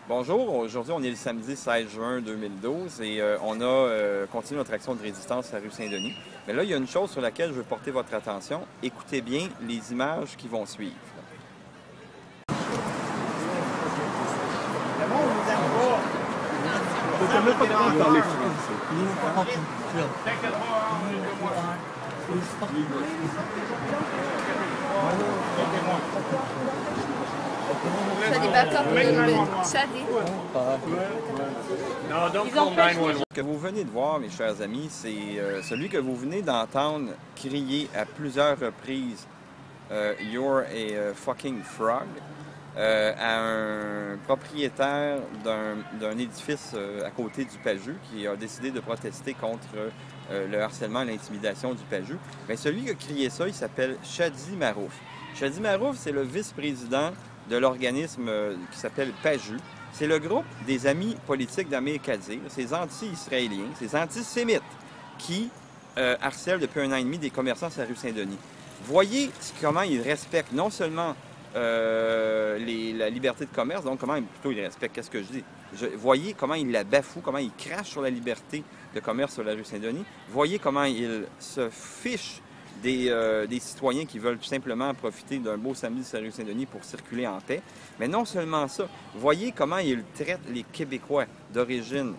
Bonjour, aujourd'hui on est le samedi 16 juin 2012 et on a continué notre action de résistance à rue Saint-Denis. Mais là, il y a une chose sur laquelle je veux porter votre attention. Écoutez bien les images qui vont suivre. Ça des backups ça des... Ce que vous venez de voir, mes chers amis, c'est celui que vous venez d'entendre crier à plusieurs reprises You're a fucking frog à un propriétaire d'un édifice à côté du Pajut qui a décidé de protester contre le harcèlement et l'intimidation du Pajut. Bien, celui qui a crié ça, il s'appelle Chadi Marouf. Chadi Marouf, c'est le vice-président de l'organisme qui s'appelle Pajut. C'est le groupe des amis politiques d'Amir Kadir, ces anti-israéliens, ces antisémites qui harcèlent depuis 1 an et demi des commerçants sur la rue Saint-Denis. Voyez comment ils respectent non seulement la liberté de commerce, donc comment plutôt ils respectent, qu'est-ce que je dis? Voyez comment ils la bafouent, comment ils crachent sur la liberté de commerce sur la rue Saint-Denis. Voyez comment ils se fichent des citoyens qui veulent tout simplement profiter d'un beau samedi sur la rue Saint-Denis pour circuler en paix. Mais non seulement ça, voyez comment ils traitent les Québécois d'origine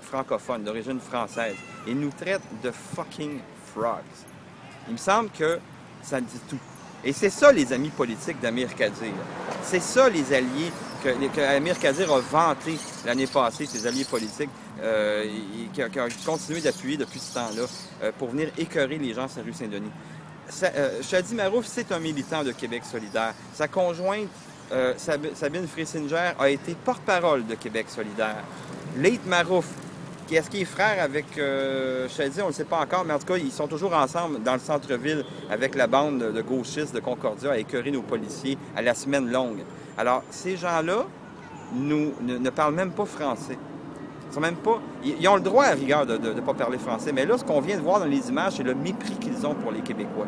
francophone, d'origine française. Ils nous traitent de fucking frogs. Il me semble que ça dit tout. Et c'est ça les amis politiques d'Amir Kadir. C'est ça les alliés que Amir Kadir a vanté l'année passée, ses alliés politiques, qui a continué d'appuyer depuis ce temps-là pour venir écœurer les gens sur la rue Saint-Denis. Chadi Marouf, c'est un militant de Québec solidaire. Sa conjointe, Sabine Friesinger, a été porte-parole de Québec solidaire. Leith Marouf, est-ce qu'il est frère avec Chadi? On ne le sait pas encore, mais en tout cas, ils sont toujours ensemble dans le centre-ville avec la bande de gauchistes de Concordia à écœurer nos policiers à la semaine longue. Alors, ces gens-là ne parlent même pas français. Ils sont même pas, ils ont le droit, à rigueur, de ne pas parler français. Mais là, ce qu'on vient de voir dans les images, c'est le mépris qu'ils ont pour les Québécois.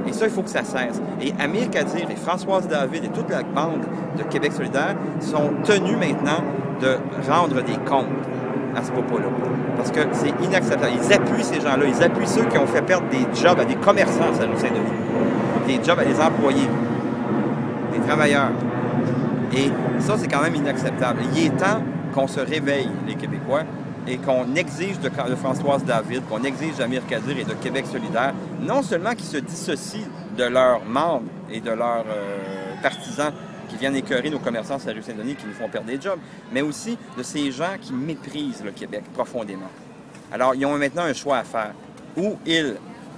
Et ça, il faut que ça cesse. Et Amir Kadir et Françoise David et toute la bande de Québec solidaire sont tenus maintenant de rendre des comptes à ce propos-là. Parce que c'est inacceptable. Ils appuient ces gens-là. Ils appuient ceux qui ont fait perdre des jobs à des commerçants à rue Saint-Denis. Des jobs à des employés, des travailleurs. Et ça, c'est quand même inacceptable. Il est temps qu'on se réveille, les Québécois, et qu'on exige de Françoise David, qu'on exige d'Amir Kadir et de Québec solidaire, non seulement qu'ils se dissocient de leurs membres et de leurs partisans qui viennent écœurer nos commerçants sur la rue Saint-Denis, qui nous font perdre des jobs, mais aussi de ces gens qui méprisent le Québec profondément. Alors, ils ont maintenant un choix à faire, où ils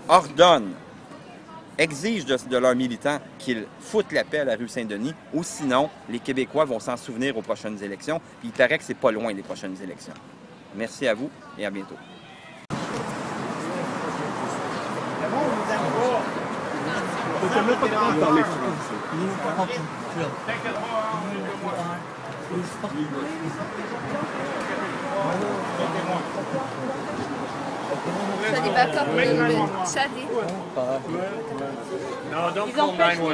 ordonnent, exigent de leurs militants qu'ils foutent la paix à la rue Saint-Denis, ou sinon, les Québécois vont s'en souvenir aux prochaines élections, puis il paraît que c'est pas loin les prochaines élections. Merci à vous et à bientôt. Ça des backups ça des... No, don't call 911.